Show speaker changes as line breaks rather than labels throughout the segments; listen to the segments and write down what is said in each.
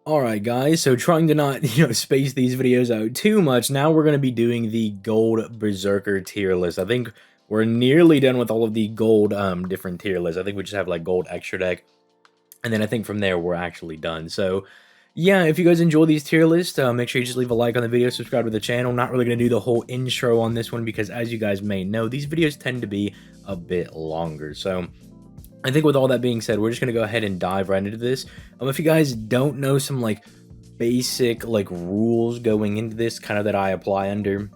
Alright guys, so trying to not, space these videos out too much, now we're going to be doing the gold berserker tier list. I think we're nearly done with all of the gold different tier lists. I think we just have like gold extra deck, and then I think from there we're actually done. So yeah, if you guys enjoy these tier lists, make sure you just leave a like on the video, subscribe to the channel. Not really going to do the whole intro on this one because as you guys may know, these videos tend to be a bit longer. So I think with all that being said, we're just going to go ahead and dive right into this. If you guys don't know some like basic like rules going into this kind of that I apply under.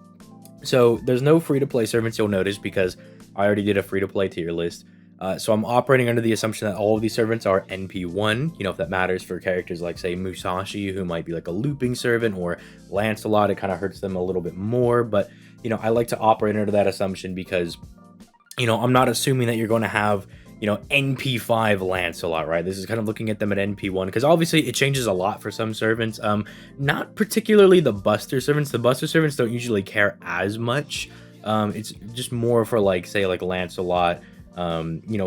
So there's no free-to-play servants, you'll notice, because I already did a free-to-play tier list. So I'm operating under the assumption that all of these servants are NP1, if that matters for characters like, say, Musashi, who might be like a looping servant, or Lancelot, it kind of hurts them a little bit more. But, I like to operate under that assumption because, I'm not assuming that you're going to have, NP5 Lancelot, right? This is kind of looking at them at NP1, because obviously it changes a lot for some servants. Not particularly the Buster servants. The Buster servants don't usually care as much. It's just more for like, say, like Lancelot,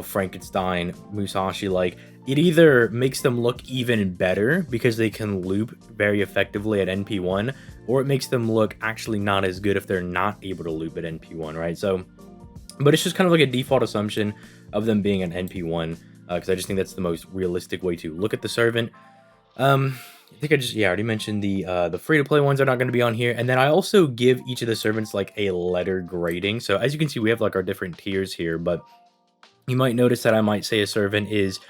Frankenstein, Musashi. Like, it either makes them look even better because they can loop very effectively at NP1, or it makes them look actually not as good if they're not able to loop at NP1, right? So, but it's just kind of like a default assumption of them being an NP1, because I just think that's the most realistic way to look at the servant. I think I already mentioned the free-to-play ones are not going to be on here, and then I also give each of the servants like a letter grading. So as you can see, we have like our different tiers here, but you might notice that I might say a servant is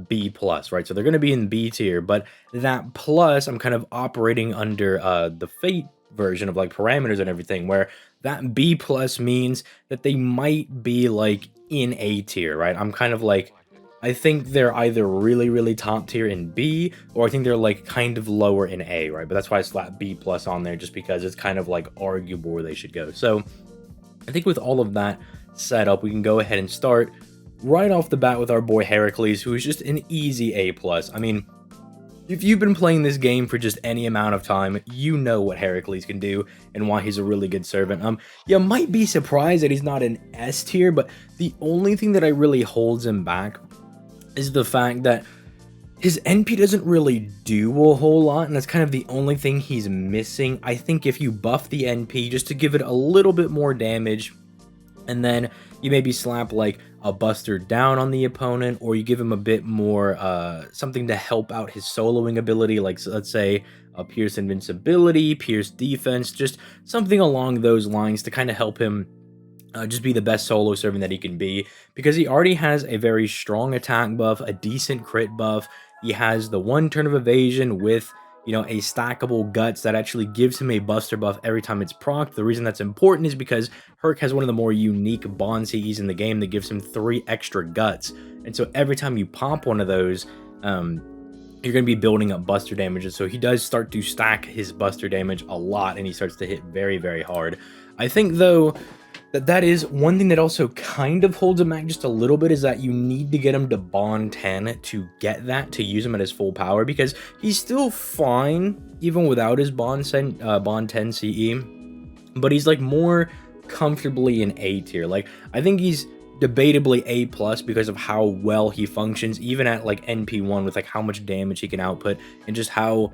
B+, right? So they're going to be in B tier, but that plus, I'm kind of operating under the Fate version of like parameters and everything, where that B+ means that they might be like in A tier, right? I'm kind of like, I think they're either really, really top tier in B, or I think they're like kind of lower in A, right? But that's why I slap B+ on there, just because it's kind of like arguable where they should go. So I think with all of that set up, we can go ahead and start right off the bat with our boy Heracles, who is just an easy A+. I mean, if you've been playing this game for just any amount of time, you know what Heracles can do and why he's a really good servant. You might be surprised that he's not an S tier, but the only thing that really holds him back is the fact that his NP doesn't really do a whole lot, and that's kind of the only thing he's missing. I think if you buff the NP just to give it a little bit more damage, and then you maybe slap like a Buster down on the opponent, or you give him a bit more something to help out his soloing ability, like let's say a Pierce Invincibility, Pierce Defense, just something along those lines to kind of help him just be the best solo servant that he can be, because he already has a very strong attack buff, a decent crit buff. He has the 1 turn of evasion with a stackable guts that actually gives him a Buster buff every time it's procced. The reason that's important is because Herc has one of the more unique bond CEs in the game that gives him 3 extra guts. And so every time you pop one of those, you're going to be building up Buster damage. And so he does start to stack his Buster damage a lot, and he starts to hit very, very hard. I think, though, that is one thing that also kind of holds him back just a little bit, is that you need to get him to bond 10 to get that, to use him at his full power, because he's still fine even without his bond 10 CE, but he's like more comfortably in A tier. Like, I think he's debatably A+ because of how well he functions even at like NP1, with like how much damage he can output and just how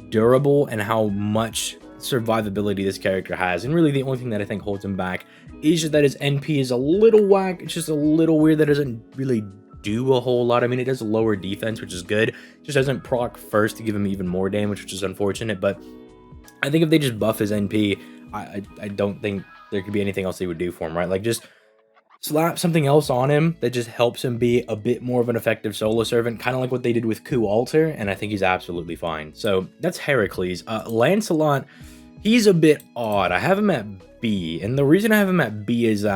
durable and how much survivability this character has. And really the only thing that I think holds him back is just that his NP is a little whack. It's just a little weird that it doesn't really do a whole lot. I mean, it does lower defense, which is good. It just doesn't proc first to give him even more damage, which is unfortunate. But I think if they just buff his NP, I don't think there could be anything else they would do for him, right? Like, just slap something else on him that just helps him be a bit more of an effective solo servant, kind of like what they did with Yugioh Alter, and I think he's absolutely fine. So that's Heracles. Lancelot, he's a bit odd. I have him at B, and the reason I have him at B is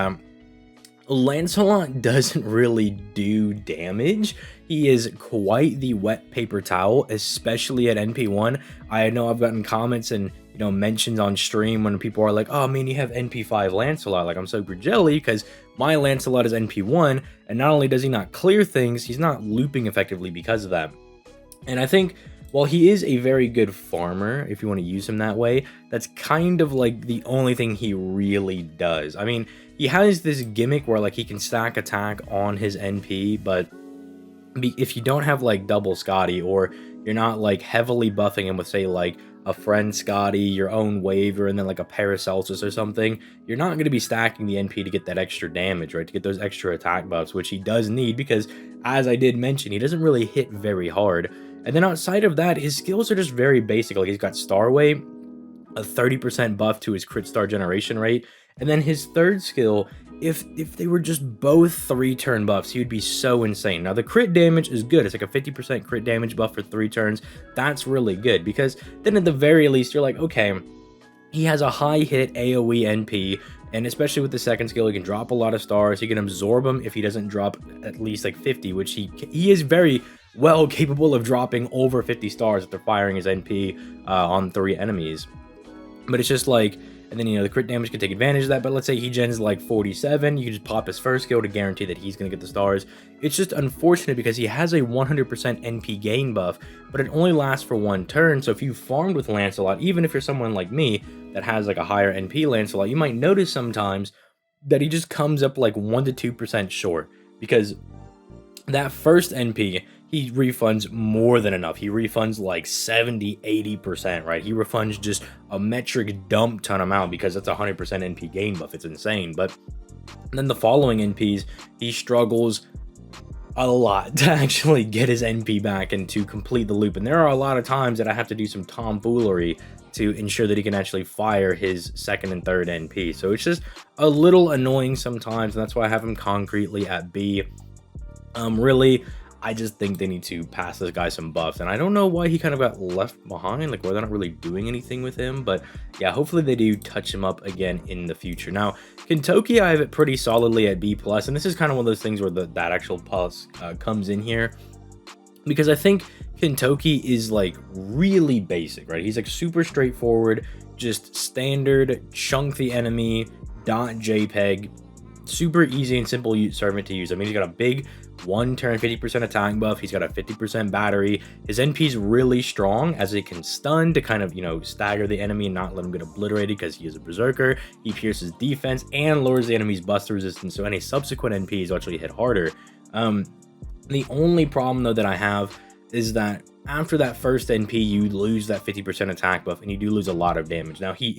Lancelot doesn't really do damage. He is quite the wet paper towel, especially at NP1. I know I've gotten comments and mentions on stream when people are like, oh man, you have NP5 Lancelot. Like, I'm super jelly because my Lancelot is NP1, and not only does he not clear things, he's not looping effectively because of that. And I think while he is a very good farmer, if you want to use him that way, that's kind of like the only thing he really does. I mean, he has this gimmick where like he can stack attack on his NP, but if you don't have like double Scotty, or you're not like heavily buffing him with, say, like a friend Scotty, your own Waver, and then like a Paracelsus or something, you're not going to be stacking the NP to get that extra damage, right? To get those extra attack buffs, which he does need because, as I did mention, he doesn't really hit very hard. And then outside of that, his skills are just very basic. Like he's got Starway, a 30% buff to his crit star generation rate, and then his third skill, if they were just both 3-turn buffs, he would be so insane. Now the crit damage is good. It's like a 50% crit damage buff for 3 turns. That's really good because then at the very least you're like, okay, he has a high hit AoE NP, and especially with the second skill, he can drop a lot of stars. He can absorb them if he doesn't drop at least like 50, which he is very well capable of dropping over 50 stars after firing his NP on 3 enemies. But it's just like, and then, you know, the crit damage can take advantage of that. But let's say he gens like 47, you can just pop his first skill to guarantee that he's going to get the stars. It's just unfortunate because he has a 100% NP gain buff, but it only lasts for 1 turn. So if you farmed with Lancelot, even if you're someone like me that has like a higher NP Lancelot, you might notice sometimes that he just comes up like 1 to 2% short, because that first NP, he refunds more than enough. He refunds like 70-80%, right? He refunds just a metric dump ton amount because that's 100% NP gain buff. It's insane. But then the following NPs, he struggles a lot to actually get his NP back and to complete the loop. And there are a lot of times that I have to do some tomfoolery to ensure that he can actually fire his second and third NP. So it's just a little annoying sometimes, and that's why I have him concretely at B. Really, I just think they need to pass this guy some buffs, and I don't know why he kind of got left behind, like why they're not really doing anything with him. But yeah, hopefully they do touch him up again in the future. Now, Kintoki, I have it pretty solidly at B+, and this is kind of one of those things where that actual plus comes in here, because I think Kintoki is like really basic, right? He's like super straightforward, just standard chunk the enemy, .jpeg, super easy and simple servant to use. I mean, he's got a big 1 turn 50% attack buff. He's got a 50% battery. His NP is really strong as it can stun to kind of, you know, stagger the enemy and not let him get obliterated because he is a berserker. He pierces defense and lowers the enemy's buster resistance, so any subsequent NPs will actually hit harder. The only problem though that I have is that after that first NP, you lose that 50% attack buff and you do lose a lot of damage. Now he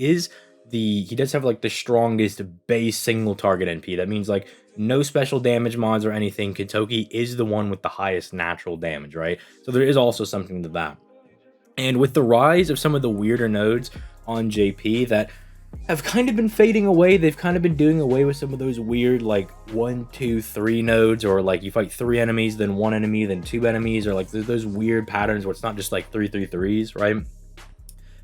does have like the strongest base single target NP. That means like no special damage mods or anything. Kintoki is the one with the highest natural damage, right? So there is also something to that. And with the rise of some of the weirder nodes on JP that have kind of been fading away, they've kind of been doing away with some of those weird like 1, 2, 3 nodes, or like you fight 3 enemies, then 1 enemy, then 2 enemies, or like those weird patterns where it's not just like 3, 3, 3s, right?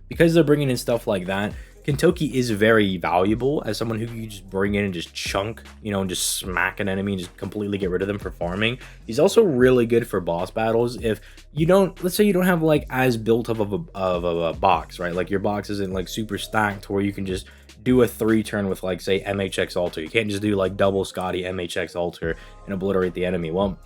Because they're bringing in stuff like that, Kintoki is very valuable as someone who you just bring in and just chunk, you know, and just smack an enemy and just completely get rid of them for farming. He's also really good for boss battles. If you don't, let's say you don't have like as built up of a box, right? Like your box isn't like super stacked to where you can just do a 3-turn with like, say, MHX Alter. You can't just do like double Scotty MHX Alter and obliterate the enemy. Well,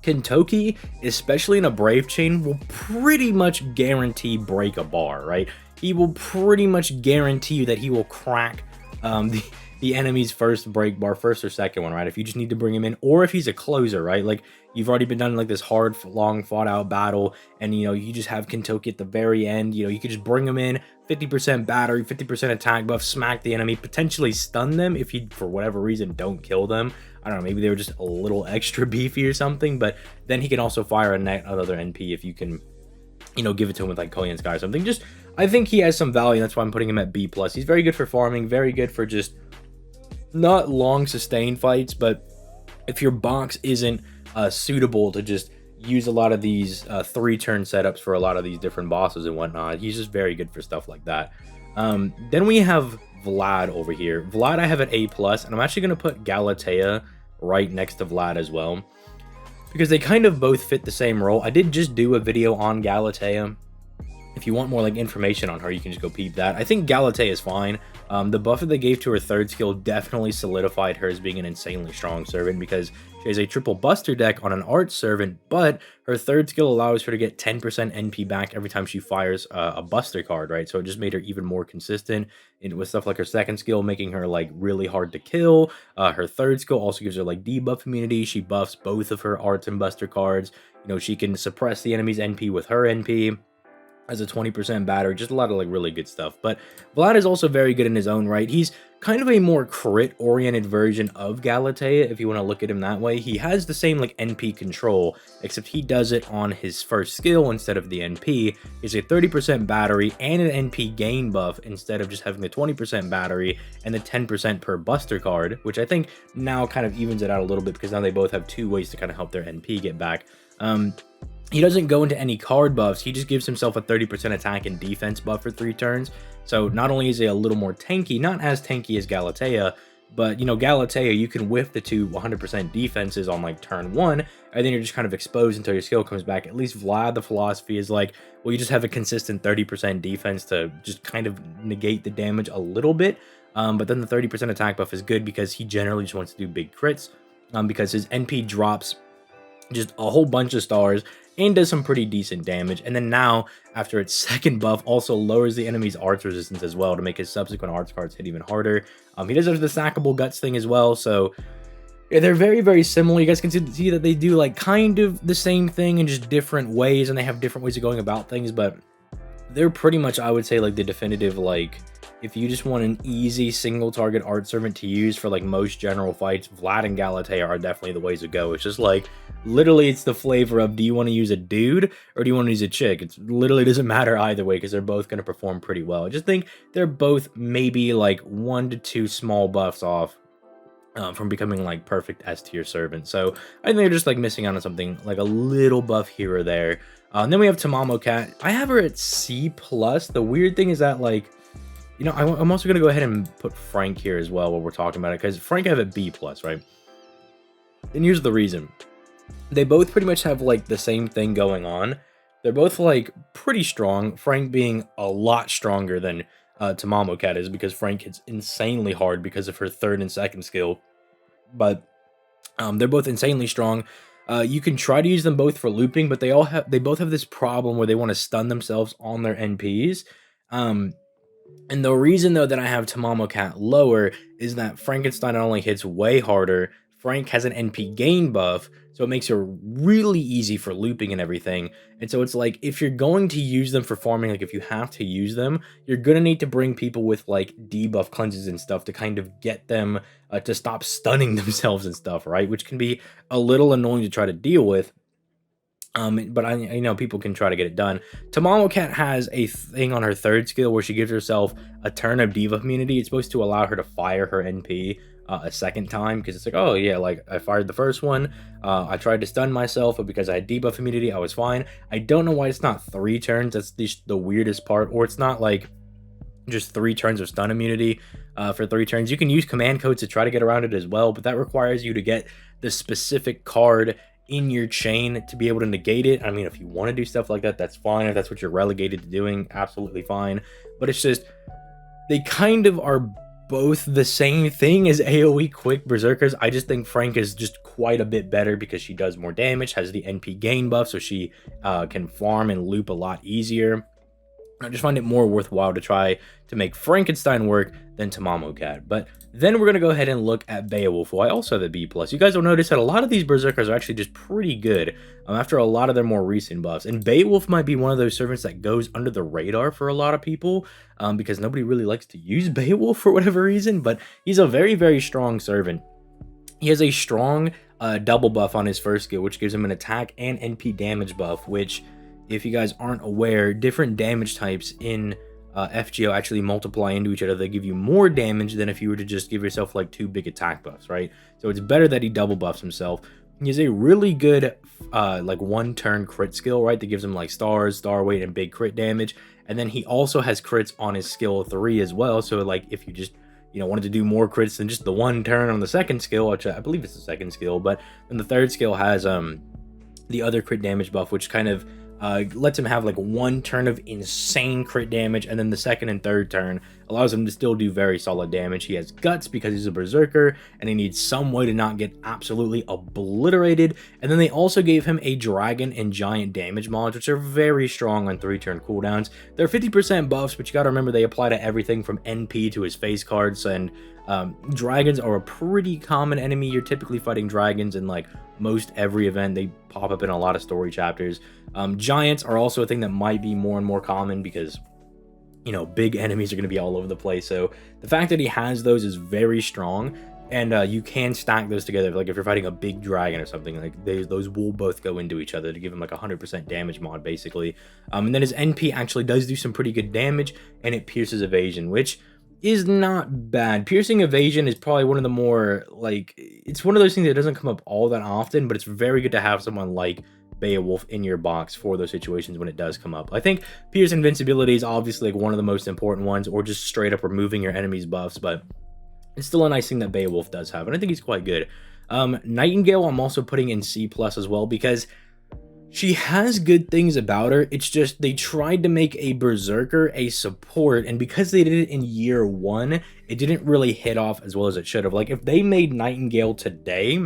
Kintoki, especially in a Brave Chain, will pretty much guarantee break a bar, right? He will pretty much guarantee you that he will crack the enemy's first break bar, first or second one, right? If you just need to bring him in, or if he's a closer, right? Like you've already been done like this hard, long fought out battle, and you know, you just have Kintoki at the very end. You know, you could just bring him in, 50% battery, 50% attack buff, smack the enemy, potentially stun them if you, for whatever reason, don't kill them. I don't know, maybe they were just a little extra beefy or something, but then he can also fire another NP if you can, you know, give it to him with like Koyan Sky or something. Just, I think he has some value. That's why I'm putting him at B+. He's very good for farming, very good for just not long sustained fights, but if your box isn't suitable to just use a lot of these 3-turn setups for a lot of these different bosses and whatnot, he's just very good for stuff like that. Then we have Vlad over here. Vlad I have at A+, and I'm actually going to put Galatea right next to Vlad as well, because they kind of both fit the same role. I did just do a video on Galatea, if you want more like information on her, you can just go peep that. I think Galatea is fine. The buff that they gave to her third skill definitely solidified her as being an insanely strong servant, because she has a triple buster deck on an art servant, but her third skill allows her to get 10% NP back every time she fires a buster card, right? So it just made her even more consistent with stuff like her second skill, making her like really hard to kill. Her third skill also gives her like debuff immunity. She buffs both of her arts and buster cards. You know, she can suppress the enemy's NP with her NP. As a 20% battery, just a lot of like really good stuff. But Vlad is also very good in his own right. He's kind of a more crit oriented version of Galatea, if you want to look at him that way. He has the same like NP control, except he does it on his first skill instead of the NP. He's a 30% battery and an NP gain buff instead of just having the 20% battery and the 10% per buster card, which I think now kind of evens it out a little bit, because now they both have two ways to kind of help their NP get back. He doesn't go into any card buffs. He just gives himself a 30% attack and defense buff for 3 turns. So not only is he a little more tanky, not as tanky as Galatea, but, you know, Galatea, you can whiff the two 100% defenses on, like, turn 1, and then you're just kind of exposed until your skill comes back. At least Vlad, the philosophy is like, well, you just have a consistent 30% defense to just kind of negate the damage a little bit. But then the 30% attack buff is good because he generally just wants to do big crits, because his NP drops just a whole bunch of stars and does some pretty decent damage. And then now, after its second buff, also lowers the enemy's arts resistance as well to make his subsequent arts cards hit even harder. He does have the stackable guts thing as well, so yeah, they're very, very similar. You guys can see that they do like kind of the same thing in just different ways, and they have different ways of going about things, but they're pretty much, I would say, like the definitive, like, if you just want an easy single target art servant to use for like most general fights, Vlad and Galatea are definitely the ways to go. It's just like, literally, it's the flavor of, do you want to use a dude or do you want to use a chick? It literally doesn't matter either way, because they're both going to perform pretty well. I just think they're both maybe like 1 to 2 small buffs off from becoming like perfect S tier servants. So I think they're just like missing out on something, like a little buff here or there. And then we have Tamamo Cat. I have her at C+. The weird thing is that, like, you know, I'm also going to go ahead and put Frank here as well while we're talking about it, because Frank I have at B+, right? And here's the reason. They both pretty much have, like, the same thing going on. They're both, like, pretty strong. Frank being a lot stronger than Tamamo Cat is, because Frank hits insanely hard because of her third and second skill. But they're both insanely strong. You can try to use them both for looping, but they both have this problem where they want to stun themselves on their NPs. And the reason, though, that I have Tamamo Cat lower is that Frankenstein not only hits way harder, Frank has an NP gain buff, so it makes her really easy for looping and everything. And so it's like, if you're going to use them for farming, like if you have to use them, you're going to need to bring people with like debuff cleanses and stuff to kind of get them to stop stunning themselves and stuff, right? Which can be a little annoying to try to deal with. But I know people can try to get it done. Tamamo Cat has a thing on her third skill where she gives herself a turn of debuff immunity. It's supposed to allow her to fire her NP a second time, because it's like, oh yeah, like I fired the first one, I tried to stun myself, but because I had debuff immunity, I was fine. I don't know why it's not 3 turns. That's the weirdest part. Or it's not like just 3 turns of stun immunity for 3 turns. You can use command codes to try to get around it as well, but that requires you to get the specific card in your chain to be able to negate it. I mean, if you want to do stuff like that, that's fine. If that's what you're relegated to doing, absolutely fine. But it's just, they kind of are both the same thing as AoE quick berserkers. I just think Frank is just quite a bit better because she does more damage, has the NP gain buff, so she can farm and loop a lot easier. I just find it more worthwhile to try to make Frankenstein work than Tamamo Cat. But then we're going to go ahead and look at Beowulf, who I also have a B+. You guys will notice that a lot of these berserkers are actually just pretty good after a lot of their more recent buffs. And Beowulf might be one of those servants that goes under the radar for a lot of people because nobody really likes to use Beowulf for whatever reason, but he's a very, very strong servant. He has a strong double buff on his first skill, which gives him an attack and NP damage buff, which, if you guys aren't aware, different damage types in FGO actually multiply into each other. They give you more damage than if you were to just give yourself like 2 big attack buffs, right? So it's better that he double buffs himself. He has a really good like 1-turn crit skill, right? That gives him like stars, star weight, and big crit damage. And then he also has crits on his skill 3 as well. So like if you just, you know, wanted to do more crits than just the 1 turn on the second skill, which I believe it's the second skill, but then the third skill has the other crit damage buff, which kind of lets him have like one turn of insane crit damage, and then the second and third turn allows him to still do very solid damage. He has guts because he's a berserker, and he needs some way to not get absolutely obliterated. And then they also gave him a dragon and giant damage mods, which are very strong on 3-turn cooldowns. They're 50% buffs, but you gotta remember they apply to everything from NP to his face cards, and dragons are a pretty common enemy. You're typically fighting dragons in like most every event. They pop up in a lot of story chapters. Giants are also a thing that might be more and more common because, you know, big enemies are going to be all over the place. So the fact that he has those is very strong, and you can stack those together. Like if you're fighting a big dragon or something, like those will both go into each other to give him like 100% damage mod basically. And then his NP actually does do some pretty good damage, and it pierces evasion, which is not bad. Piercing evasion is probably one of the more, like, it's one of those things that doesn't come up all that often, but it's very good to have someone like Beowulf in your box for those situations when it does come up. I think Pierce invincibility is obviously like one of the most important ones, or just straight up removing your enemy's buffs, but it's still a nice thing that Beowulf does have, and I think he's quite good. Nightingale I'm also putting in C+ as well, because she has good things about her. It's just they tried to make a berserker a support, and because they did it in year 1, it didn't really hit off as well as it should have. Like if they made Nightingale today,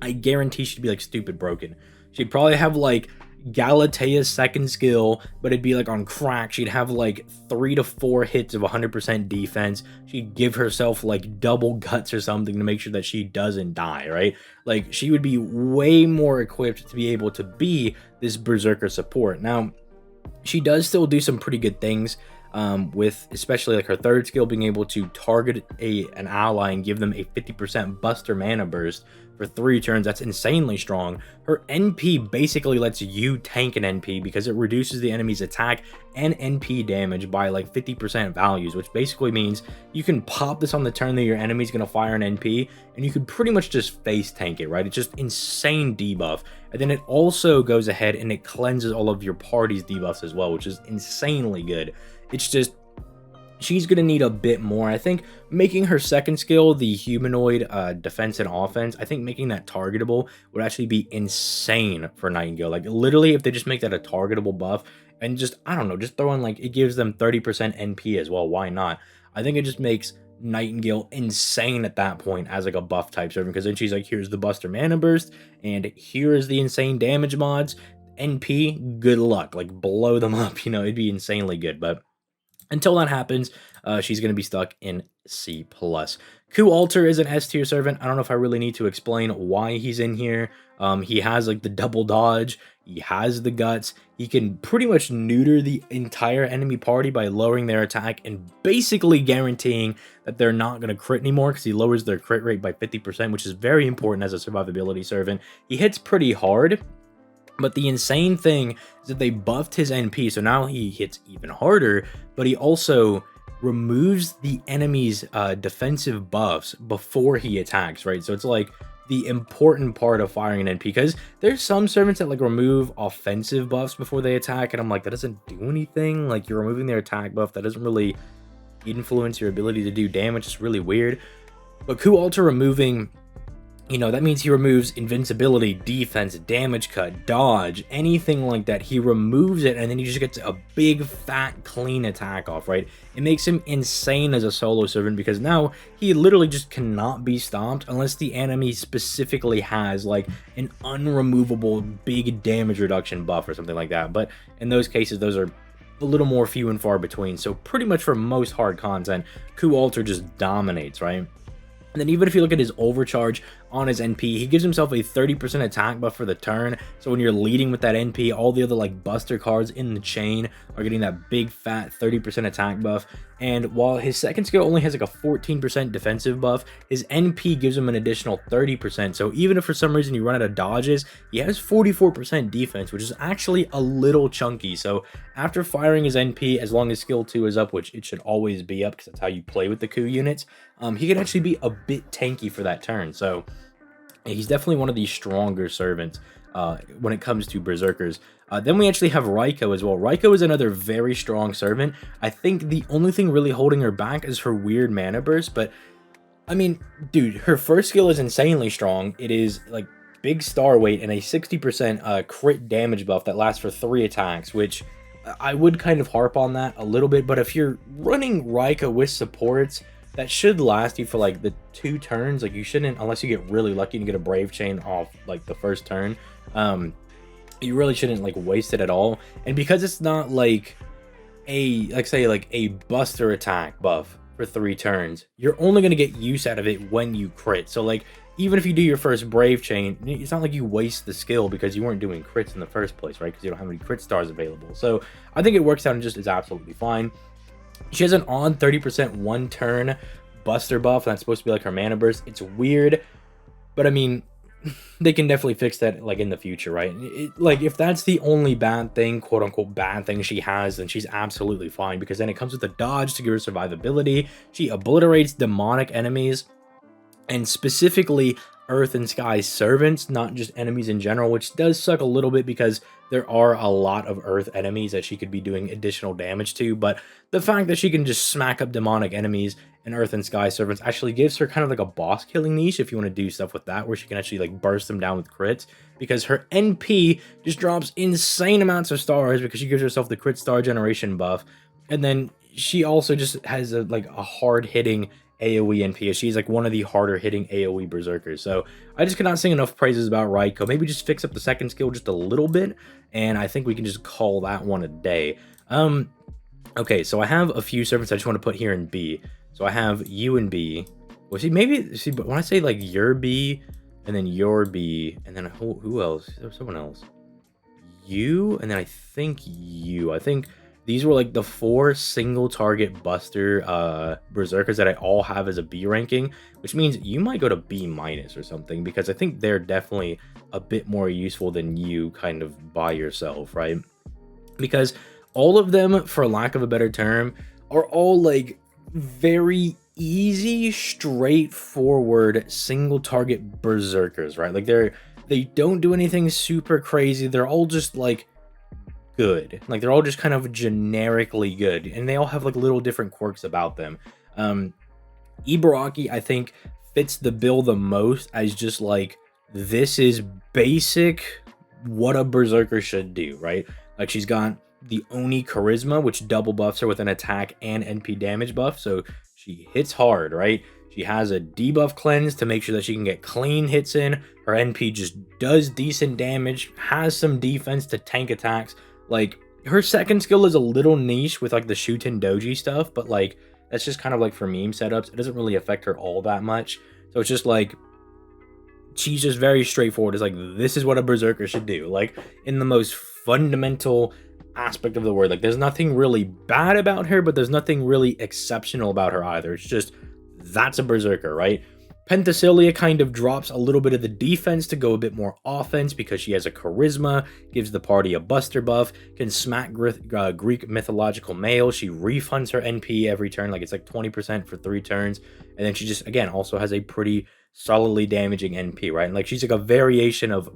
I guarantee she'd be like stupid broken. She'd probably have like Galatea's second skill, but it'd be like on crack. She'd have like 3 to 4 hits of 100% defense. She'd give herself like double guts or something to make sure that she doesn't die, right? Like she would be way more equipped to be able to be this berserker support. Now, she does still do some pretty good things, with especially like her third skill being able to target an ally and give them a 50% buster mana burst for 3 turns. That's insanely strong. Her NP basically lets you tank an NP because it reduces the enemy's attack and NP damage by like 50% values, which basically means you can pop this on the turn that your enemy's going to fire an NP, and you could pretty much just face tank it, right? It's just insane debuff. And then it also goes ahead and it cleanses all of your party's debuffs as well, which is insanely good. It's just, she's going to need a bit more. I think making her second skill, the humanoid defense and offense, I think making that targetable would actually be insane for Nightingale. Like literally, if they just make that a targetable buff and just, I don't know, just throw in like, it gives them 30% NP as well. Why not? I think it just makes Nightingale insane at that point as like a buff type servant, because then she's like, here's the buster mana burst and here's the insane damage mods. NP, good luck, like blow them up, you know, it'd be insanely good. But until that happens, she's going to be stuck in C+. Yugioh Alter is an S tier servant. I don't know if I really need to explain why he's in here. He has like the double dodge. He has the guts. He can pretty much neuter the entire enemy party by lowering their attack and basically guaranteeing that they're not going to crit anymore, because he lowers their crit rate by 50%, which is very important as a survivability servant. He hits pretty hard, but the insane thing is that they buffed his NP, so now he hits even harder, but he also removes the enemy's defensive buffs before he attacks, right? So it's like the important part of firing an NP, because there's some servants that like remove offensive buffs before they attack, and I'm like, that doesn't do anything. Like, you're removing their attack buff, that doesn't really influence your ability to do damage. It's really weird. But Yugioh Alter removing, you know, that means he removes invincibility, defense, damage cut, dodge, anything like that. He removes it, and then he just gets a big, fat, clean attack off, right? It makes him insane as a solo servant, because now he literally just cannot be stopped unless the enemy specifically has, like, an unremovable big damage reduction buff or something like that. But in those cases, those are a little more few and far between. So pretty much for most hard content, Yugioh Alter just dominates, right? And then even if you look at his overcharge on his NP, he gives himself a 30% attack buff for the turn. So when you're leading with that NP, all the other like buster cards in the chain are getting that big fat 30% attack buff. And while his second skill only has like a 14% defensive buff, his NP gives him an additional 30%. So even if for some reason you run out of dodges, he has 44% defense, which is actually a little chunky. So after firing his NP, as long as skill 2 is up, which it should always be up because that's how you play with the Yugioh units, he can actually be a bit tanky for that turn. So he's definitely one of the stronger servants when it comes to berserkers. Then we actually have Raikou as well. Raikou is another very strong servant. I think the only thing really holding her back is her weird mana burst, but I mean, dude, her first skill is insanely strong. It is like big star weight and a 60% crit damage buff that lasts for 3 attacks, which I would kind of harp on that a little bit, but if you're running Raikou with supports, that should last you for like the 2 turns. Like you shouldn't, unless you get really lucky and get a Brave Chain off like the first turn, you really shouldn't like waste it at all. And because it's not like a, like say like a Buster attack buff for 3 turns, you're only going to get use out of it when you crit. So like even if you do your first Brave Chain, it's not like you waste the skill because you weren't doing crits in the first place, right? Because you don't have any crit stars available. So I think it works out and just is absolutely fine. She has an odd 30% 1-turn Buster buff. That's supposed to be like her mana burst. It's weird, but I mean, they can definitely fix that like in the future, right? Like if that's the only bad thing, quote unquote bad thing she has, then she's absolutely fine, because then it comes with a dodge to give her survivability. She obliterates demonic enemies, and specifically Earth and Sky servants, not just enemies in general, which does suck a little bit because there are a lot of Earth enemies that she could be doing additional damage to. But the fact that she can just smack up demonic enemies and Earth and Sky servants actually gives her kind of like a boss killing niche if you want to do stuff with that, where she can actually like burst them down with crits, because her NP just drops insane amounts of stars because she gives herself the crit star generation buff. And then she also just has a like a hard hitting AoE NP. She's like one of the harder hitting AoE berserkers. So I just cannot sing enough praises about Raikou. Maybe just fix up the second skill just a little bit, and I think we can just call that one a day. Okay, so I have a few servants I just want to put here in B. So I have you and B. Well, see, maybe, see, but when I say like your B, and then your B, and then who else? There's someone else. You, and then I think you. I think these were like the 4 single target Buster berserkers that I all have as a B ranking, which means you might go to B- or something, because I think they're definitely a bit more useful than you kind of by yourself, right? Because all of them, for lack of a better term, are all like very easy, straightforward single target berserkers, right? Like they don't do anything super crazy. They're all just like good. Like they're all just kind of generically good, and they all have like little different quirks about them. Ibaraki, I think, fits the bill the most as just like, this is basic what a berserker should do, right? Like she's got the Oni charisma, which double buffs her with an attack and NP damage buff, so she hits hard, right? She has a debuff cleanse to make sure that she can get clean hits in. Her NP just does decent damage, has some defense to tank attacks. Like her second skill is a little niche with like the Shuten Doji stuff, but like that's just kind of like for meme setups. It doesn't really affect her all that much. So it's just like, she's just very straightforward. It's like, this is what a berserker should do, like in the most fundamental aspect of the word. Like there's nothing really bad about her, but there's nothing really exceptional about her either. It's just, that's a berserker, right? Penthesilea kind of drops a little bit of the defense to go a bit more offense because she has a charisma, gives the party a Buster buff, can smack Greek mythological male. She refunds her NP every turn, like it's like 20% for 3 turns. And then she just, again, also has a pretty solidly damaging NP, right? And like she's like a variation of,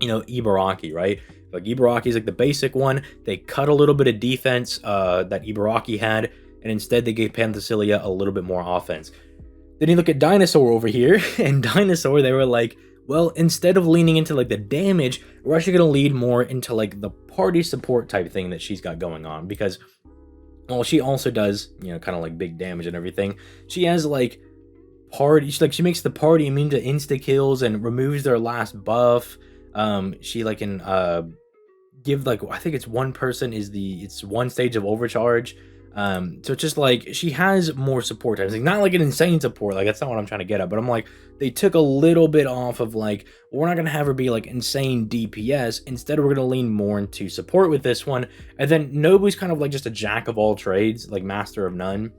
you know, Ibaraki, right? Like Ibaraki is like the basic one. They cut a little bit of defense that Ibaraki had, and instead they gave Penthesilea a little bit more offense. Then you look at Dinosaur over here, and Dinosaur, they were like, well, instead of leaning into like the damage, we're actually going to lead more into like the party support type thing that she's got going on, because, well, she also does, you know, kind of like big damage and everything. She has like she makes the party immune to insta kills and removes their last buff. She like can give like, I think it's one person it's 1 stage of overcharge. So it's just like, she has more support times, like not like an insane support, like that's not what I'm trying to get at, but I'm like, they took a little bit off of like, well, we're not gonna have her be like insane DPS, instead we're gonna lean more into support with this one. And then Nobu's kind of like just a jack of all trades, like master of none,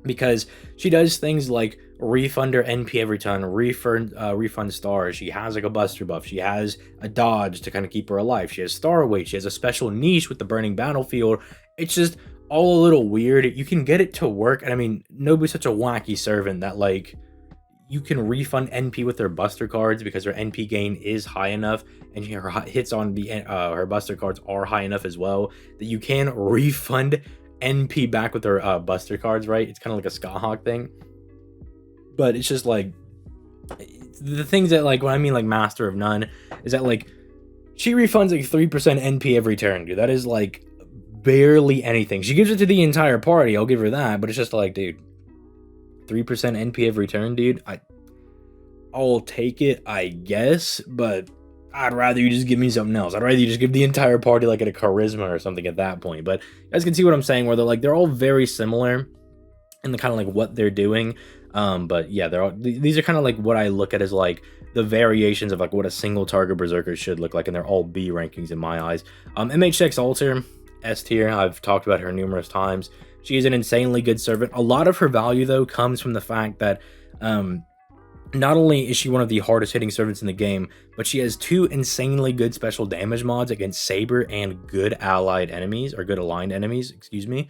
because she does things like refund her NP every turn, refund stars. She has like a Buster buff. She has a dodge to kind of keep her alive. She has star weight. She has a special niche with the burning battlefield. It's just all a little weird. You can get it to work. And I mean, Nobu's such a wacky servant that like, you can refund NP with her Buster cards because her NP gain is high enough, and her hits on the her Buster cards are high enough as well, that you can refund NP back with her Buster cards, right? It's kind of like a Skahawk thing. But it's just like, the things that, like, when I mean, like, Master of None, is that, like, she refunds, like, 3% NP every turn, dude. That is, like, barely anything. She gives it to the entire party, I'll give her that, but it's just like, dude, 3% NP every turn, dude? I'll take it, I guess, but I'd rather you just give me something else. I'd rather you just give the entire party, like, a charisma or something at that point. But you guys can see what I'm saying, where they're all very similar in the kind of, like, what they're doing. But yeah, these are kind of like what I look at as, like, the variations of, like, what a single target berserker should look like, and they're all B rankings in my eyes. MHX Alter, S tier. I've talked about her numerous times. She is an insanely good servant. A lot of her value, though, comes from the fact that not only is she one of the hardest hitting servants in the game, but she has 2 insanely good special damage mods against Saber and good allied enemies, or good aligned enemies, excuse me.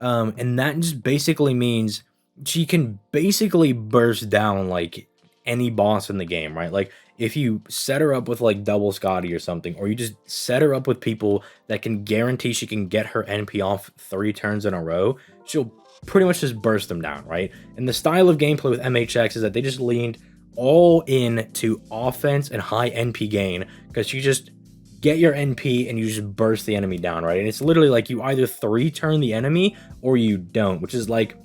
And that just basically means she can basically burst down, like, any boss in the game, right? Like, if you set her up with, like, double Scotty or something, or you just set her up with people that can guarantee she can get her NP off 3 turns in a row, she'll pretty much just burst them down, right? And the style of gameplay with MHX is that they just leaned all in to offense and high NP gain, because you just get your NP and you just burst the enemy down, right? And it's literally like you either 3-turn the enemy or you don't, which is like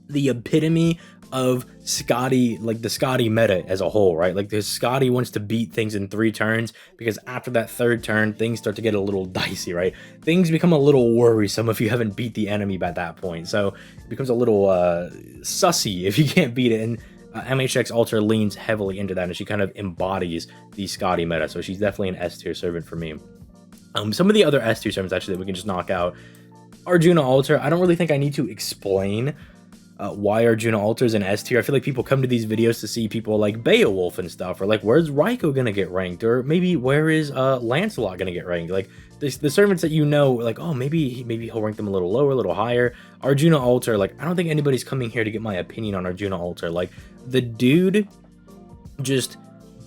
the epitome of Scotty, like the Scotty meta as a whole, right? Like the Scotty wants to beat things in 3 turns, because after that 3rd turn, things start to get a little dicey, right? Things become a little worrisome if you haven't beat the enemy by that point. So it becomes a little sussy if you can't beat it. And MHX Alter leans heavily into that, and she kind of embodies the Scotty meta. So she's definitely an S tier servant for me. Some of the other S tier servants actually that we can just knock out. Arjuna Alter. I don't really think I need to explain why Arjuna Alter is an S tier. I feel like people come to these videos to see people like Beowulf and stuff, or like, where's Raikou gonna get ranked, or maybe where is Lancelot gonna get ranked? Like the servants that you know, like, oh, maybe he'll rank them a little lower, a little higher. Arjuna Alter, like, I don't think anybody's coming here to get my opinion on Arjuna Alter. Like, the dude just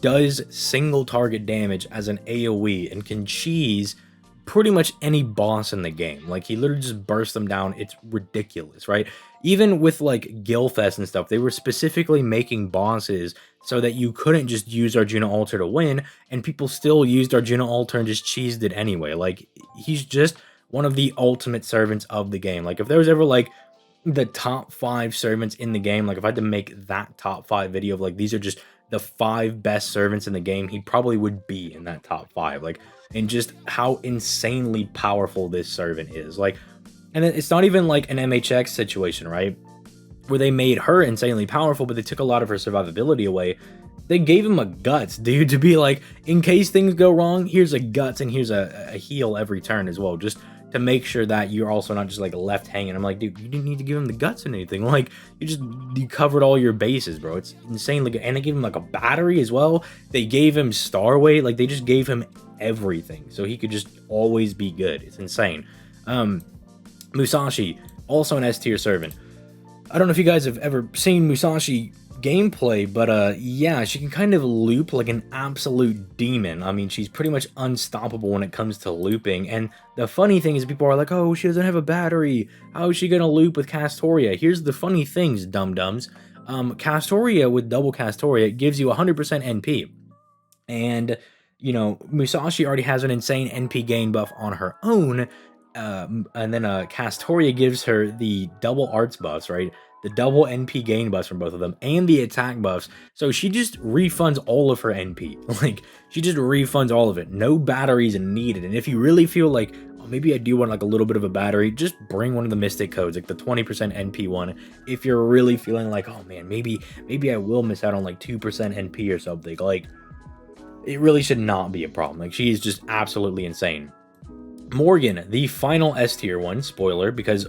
does single target damage as an AoE and can cheese pretty much any boss in the game. Like, he literally just bursts them down. It's ridiculous, right? Even with, like, Gilfest and stuff, they were specifically making bosses so that you couldn't just use Arjuna Alter to win, and people still used Arjuna Alter and just cheesed it anyway. Like, he's just one of the ultimate servants of the game. Like, if there was ever, like, the top 5 servants in the game, like, if I had to make that top 5 video of, like, these are just the 5 best servants in the game, he probably would be in that top 5. Like, and just how insanely powerful this servant is. Like, and it's not even like an MHX situation, right? Where they made her insanely powerful, but they took a lot of her survivability away. They gave him a guts, dude, to be like, in case things go wrong, here's a guts and here's a heal every turn as well, just to make sure that you're also not just, like, left hanging. I'm like, dude, you didn't need to give him the guts and anything. Like, you covered all your bases, bro. It's insanely good. And they gave him, like, a battery as well. They gave him star weight. Like, they just gave him everything, so he could just always be good. It's insane. Musashi, also an S tier servant. I don't know if you guys have ever seen Musashi gameplay, but yeah, she can kind of loop like an absolute demon. I mean, she's pretty much unstoppable when it comes to looping. And the funny thing is, people are like, oh, she doesn't have a battery, how is she gonna loop with Castoria? Here's the funny things, dum-dums. Castoria with double Castoria gives you 100% NP, and you know, Musashi already has an insane NP gain buff on her own, and then Castoria gives her the double arts buffs, right? The double NP gain buffs from both of them, and the attack buffs. So she just refunds all of her NP. Like, she just refunds all of it. No batteries needed. And if you really feel like, oh, maybe I do want, like, a little bit of a battery, just bring one of the Mystic codes, like the 20% NP one. If you're really feeling like, oh man, maybe I will miss out on like 2% NP or something. Like, it really should not be a problem. Like, she is just absolutely insane. Morgan, the final S tier one, spoiler, because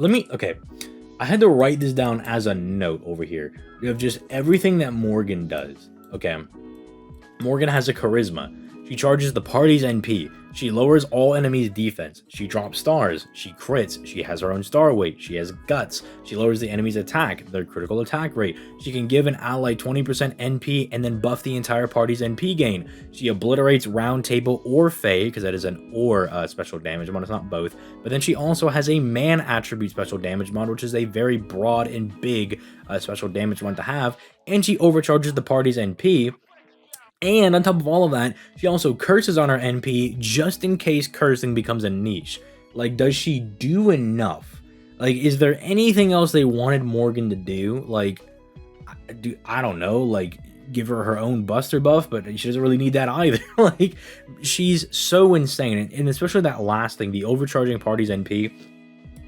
okay, I had to write this down as a note over here. You have just everything that Morgan does, okay? Morgan has a charisma. She charges the party's NP. She lowers all enemies' defense. She drops stars. She crits. She has her own star weight. She has guts. She lowers the enemy's attack, their critical attack rate. She can give an ally 20% NP and then buff the entire party's NP gain. She obliterates Round Table or Fey, because that is an or special damage mod, it's not both. But then she also has a man attribute special damage mod, which is a very broad and big special damage one to have. And she overcharges the party's NP. And on top of all of that, she also curses on her NP just in case cursing becomes a niche. Like, does she do enough? Like, is there anything else they wanted Morgan to do? Like, I don't know, like, give her her own buster buff, but she doesn't really need that either. Like, she's so insane. And especially that last thing, the overcharging party's NP,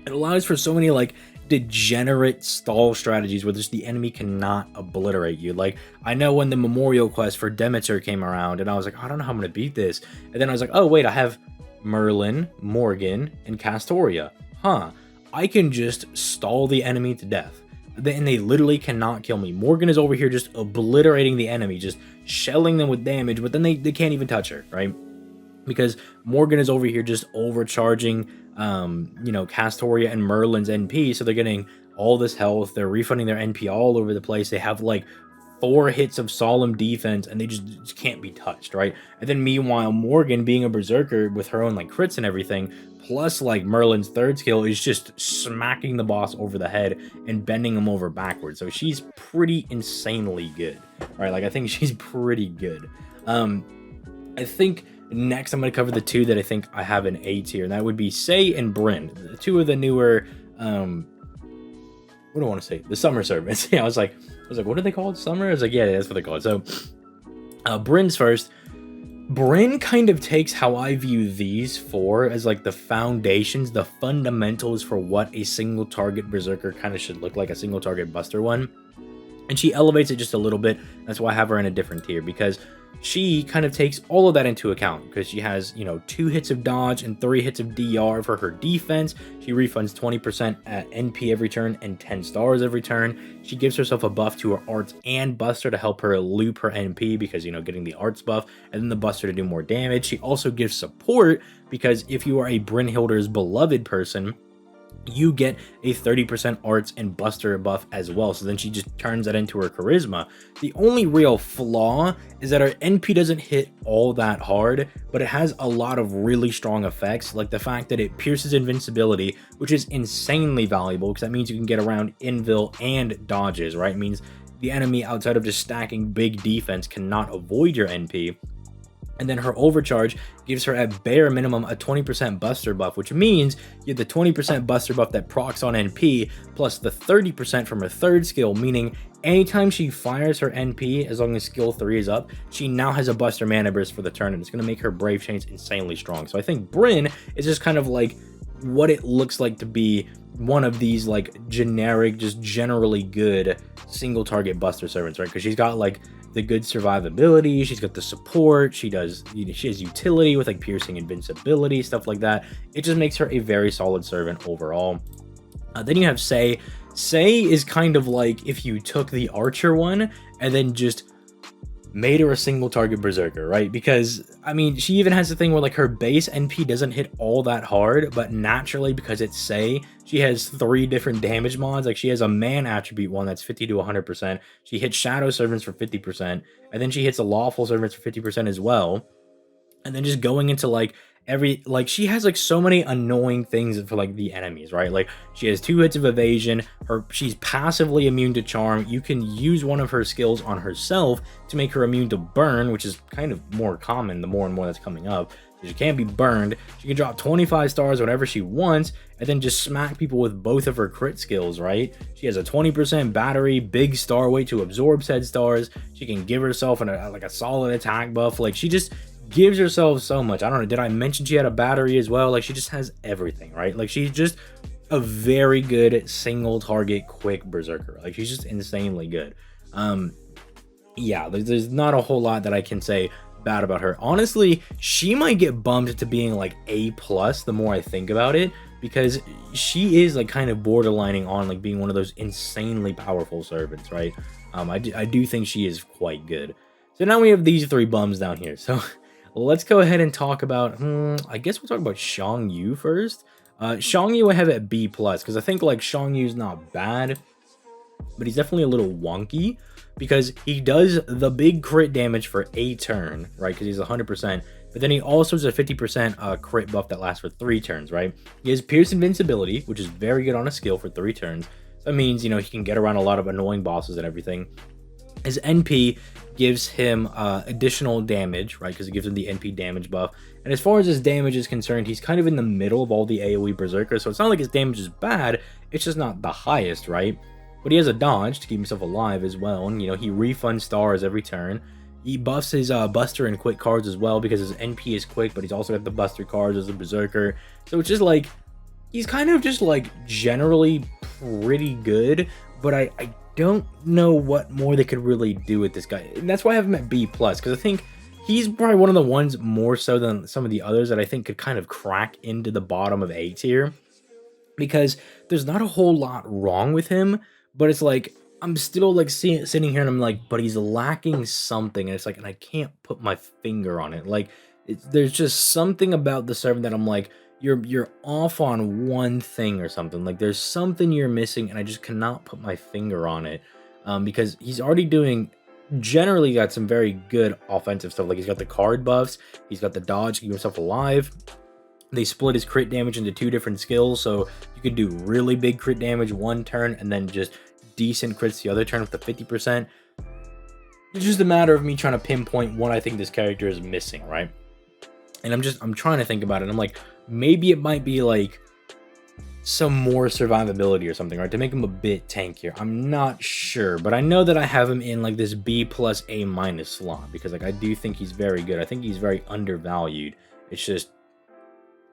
it allows for so many, like, degenerate stall strategies where just the enemy cannot obliterate you. Like, I know when the memorial quest for Demeter came around and I was like, I don't know how I'm gonna beat this, and then I was like, oh wait, I have Merlin, Morgan, and Castoria. I can just stall the enemy to death, and they literally cannot kill me. Morgan is over here just obliterating the enemy, just shelling them with damage, but then they can't even touch her, right? Because Morgan is over here just overcharging you know, Castoria and Merlin's NP, so they're getting all this health, they're refunding their NP all over the place, they have like 4 hits of solemn defense, and they just can't be touched, right? And then meanwhile, Morgan, being a berserker with her own like crits and everything, plus like Merlin's 3rd skill, is just smacking the boss over the head and bending him over backwards. So she's pretty insanely good, right? Like, I think she's pretty good. I think next, I'm going to cover the 2 that I think I have in A tier, and that would be Sei and Bryn, the 2 of the newer, what do I want to say? The summer servants. Yeah, I was like, what are they called? Summer? I was like, yeah, that's what they're called. So, Bryn's first. Bryn kind of takes how I view these 4 as like the foundations, the fundamentals for what a single target berserker kind of should look like, a single target buster one. And she elevates it just a little bit. That's why I have her in a different tier, because she kind of takes all of that into account, because she has, you know, 2 hits of dodge and 3 hits of DR for her defense. She refunds 20% at NP every turn and 10 stars every turn. She gives herself a buff to her arts and buster to help her loop her NP, because, you know, getting the arts buff and then the buster to do more damage. She also gives support, because if you are a Brynhilder's beloved person, you get a 30% arts and buster buff as well. So then she just turns that into her charisma. The only real flaw is that her NP doesn't hit all that hard, but it has a lot of really strong effects, like the fact that it pierces invincibility, which is insanely valuable, because that means you can get around invul and dodges, right? It means the enemy, outside of just stacking big defense, cannot avoid your NP. And then her overcharge gives her at bare minimum a 20% buster buff, which means you have the 20% buster buff that procs on NP plus the 30% from her 3rd skill, meaning anytime she fires her NP, as long as skill 3 is up, she now has a buster mana burst for the turn, and it's going to make her brave chains insanely strong. So I think Bryn is just kind of like what it looks like to be one of these like generic, just generally good single target buster servants, right? Because she's got like the good survivability, she's got the support, she does, you know, she has utility with like piercing invincibility, stuff like that. It just makes her a very solid servant overall. Then you have Sei. Sei is kind of like if you took the archer one and then just made her a single target berserker, right? Because I mean, she even has the thing where like her base NP doesn't hit all that hard, but naturally, because it's Sei, she has 3 different damage mods. Like, she has a man attribute one that's 50 to 100%. She hits shadow servants for 50%, and then she hits a lawful servants for 50% as well. And then just going into like she has like so many annoying things for like the enemies, right? Like, she has 2 hits of evasion, she's passively immune to charm. You can use one of her skills on herself to make her immune to burn, which is kind of more common the more and more that's coming up. So she can't be burned. She can drop 25 stars whenever she wants, and then just smack people with both of her crit skills, right? She has a 20% battery, big star weight to absorb said stars. She can give herself like a solid attack buff. Like, she just gives herself so much. I don't know, did I mention she had a battery as well? Like, she just has everything, right? Like, she's just a very good single target quick berserker. Like, she's just insanely good. Yeah, there's not a whole lot that I can say bad about her. Honestly, she might get bumped to being like A+ the more I think about it, because she is like kind of borderlining on like being one of those insanely powerful servants, right? I do think she is quite good. So now we have these 3 bums down here. So let's go ahead and talk about, I guess we'll talk about Xiang Yu first. Xiang Yu I have at B+, because I think, like, Xiang Yu's not bad, but he's definitely a little wonky, because he does the big crit damage for a turn, right, because he's 100%, but then he also has a 50% crit buff that lasts for 3 turns, right? He has Pierce Invincibility, which is very good on a skill for 3 turns. That means, you know, he can get around a lot of annoying bosses and everything. His NP gives him additional damage, right? Because it gives him the NP damage buff. And as far as his damage is concerned, he's kind of in the middle of all the AoE berserkers. So it's not like his damage is bad. It's just not the highest, right? But he has a dodge to keep himself alive as well. And, you know, he refunds stars every turn. He buffs his Buster and Quick cards as well because his NP is quick, but he's also got the Buster cards as a berserker. So it's just like, he's kind of just like generally pretty good, but I don't know what more they could really do with this guy. And that's why I have him at B+, because I think he's probably one of the ones more so than some of the others that I think could kind of crack into the bottom of A tier, because there's not a whole lot wrong with him, but it's like, I'm still like sitting here and I'm like, but he's lacking something, and it's like, and I can't put my finger on it. Like, there's just something about the servant that I'm like, you're off on one thing or something. Like, there's something you're missing, and I just cannot put my finger on it. Because he's already doing, generally got some very good offensive stuff. Like, he's got the card buffs, he's got the dodge to keep himself alive. They split his crit damage into 2 different skills, so you could do really big crit damage one turn, and then just decent crits the other turn with the 50%. It's just a matter of me trying to pinpoint what I think this character is missing, right? And I'm trying to think about it. I'm like, maybe it might be like some more survivability or something, right? To make him a bit tankier. I'm not sure, but I know that I have him in like this B+ A- slot, because like I do think he's very good. I think he's very undervalued. It's just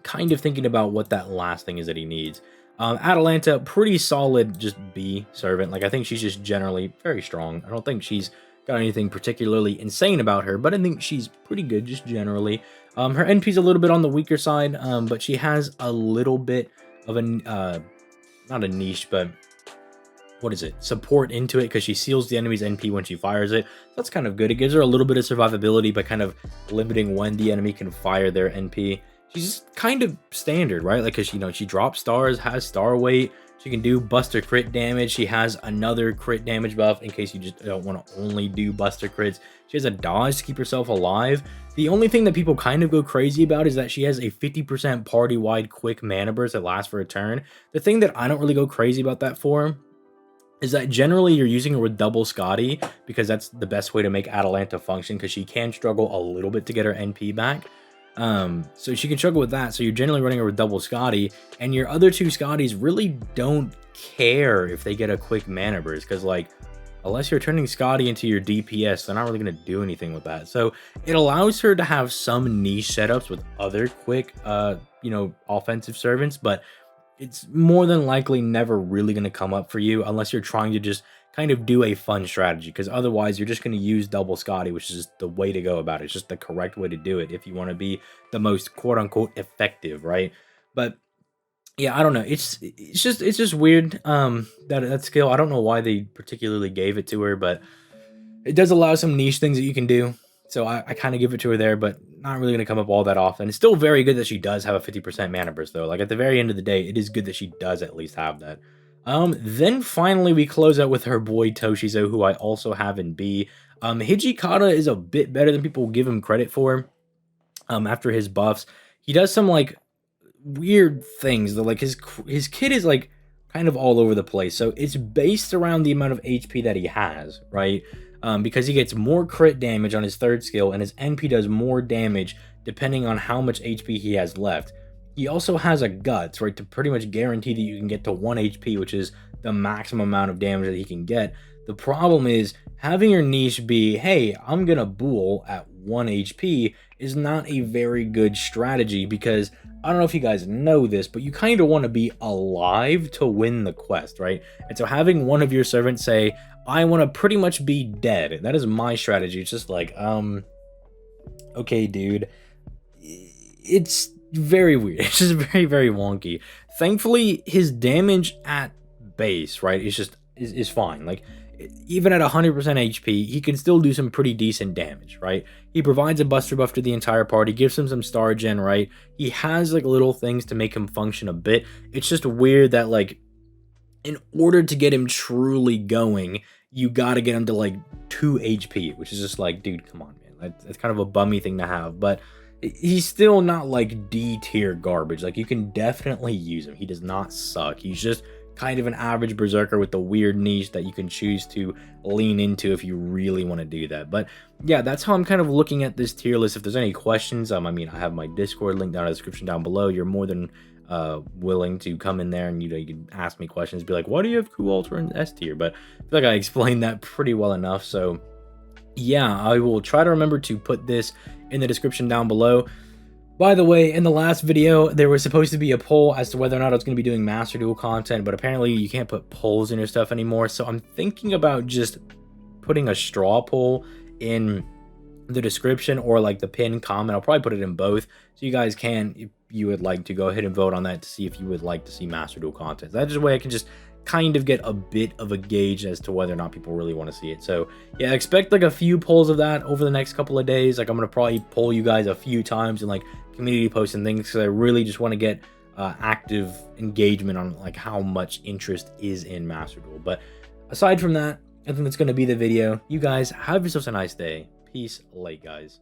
kind of thinking about what that last thing is that he needs. Atalanta, pretty solid, just B servant. Like, I think she's just generally very strong. I don't think she's got anything particularly insane about her, but I think she's pretty good just generally. Her NP's a little bit on the weaker side, but she has a little bit of a, not a niche, but what is it? Support into it, because she seals the enemy's NP when she fires it. So that's kind of good. It gives her a little bit of survivability by kind of limiting when the enemy can fire their NP. She's just kind of standard, right? Like, because, you know, she drops stars, has star weight, she can do Buster crit damage, she has another crit damage buff in case you just don't want to only do Buster crits. She has a dodge to keep herself alive. The only thing that people kind of go crazy about is that she has a 50% party-wide quick mana burst that lasts for a turn. The thing that I don't really go crazy about that for is that generally you're using her with double Scotty, because that's the best way to make Atalanta function, because she can struggle a little bit to get her NP back. So she can struggle with that, so you're generally running her with double Scotty, and your other 2 Scotties really don't care if they get a quick mana burst, because, like, unless you're turning Scotty into your DPS, they're not really going to do anything with that. So it allows her to have some niche setups with other quick, you know, offensive servants, but it's more than likely never really going to come up for you unless you're trying to just kind of do a fun strategy, because otherwise you're just going to use double Scotty, which is just the way to go about it. It's just the correct way to do it if you want to be the most quote-unquote effective, right? But yeah, I don't know. It's just weird, that skill. I don't know why they particularly gave it to her, but it does allow some niche things that you can do. So I kind of give it to her there, but not really going to come up all that often. It's still very good that she does have a 50% mana burst, though. Like, at the very end of the day, it is good that she does at least have that. Then finally we close out with her boy Toshizo, who I also have in B. Hijikata is a bit better than people give him credit for. After his buffs, he does some like weird things though. Like, his kit is like kind of all over the place. So it's based around the amount of HP that he has, right? Because he gets more crit damage on his 3rd skill, and his NP does more damage depending on how much HP he has left. He also has a guts, right, to pretty much guarantee that you can get to 1 HP, which is the maximum amount of damage that he can get. The problem is, having your niche be, hey, I'm gonna bool at 1 HP is not a very good strategy, because I don't know if you guys know this, but you kind of want to be alive to win the quest, right? And so having one of your servants say, I want to pretty much be dead, that is my strategy. It's just like, okay, dude. It's very weird. It's just very, very wonky. Thankfully, his damage at base, right, is fine. Like, even at 100% HP, he can still do some pretty decent damage, right? He provides a buster buff to the entire party, gives him some star gen, right? He has like little things to make him function a bit. It's just weird that like in order to get him truly going, you gotta get him to like 2 HP, which is just like, dude, come on, man. That's kind of a bummy thing to have, but he's still not like D tier garbage. Like, you can definitely use him. He does not suck. He's just kind of an average berserker with a weird niche that you can choose to lean into if you really want to do that. But yeah, that's how I'm kind of looking at this tier list. If there's any questions, I mean, I have my Discord link down in the description down below. You're more than willing to come in there and you can ask me questions, be like, why do you have Yugioh Alter in S tier? But I feel like I explained that pretty well enough. So yeah, I will try to remember to put this in the description down below. By the way, in the last video, there was supposed to be a poll as to whether or not I was going to be doing Master Duel content, but apparently you can't put polls in your stuff anymore. So I'm thinking about just putting a straw poll in the description or like the pinned comment. I'll probably put it in both, so you guys can, if you would like to, go ahead and vote on that to see if you would like to see Master Duel content. That's just a way I can just kind of get a bit of a gauge as to whether or not people really want to see it. So yeah, expect like a few polls of that over the next couple of days. Like, I'm gonna probably poll you guys a few times in like community posts and things, because I really just want to get active engagement on like how much interest is in Master Duel. But aside from that, I think that's going to be the video. You guys have yourselves a nice day. Peace, late guys.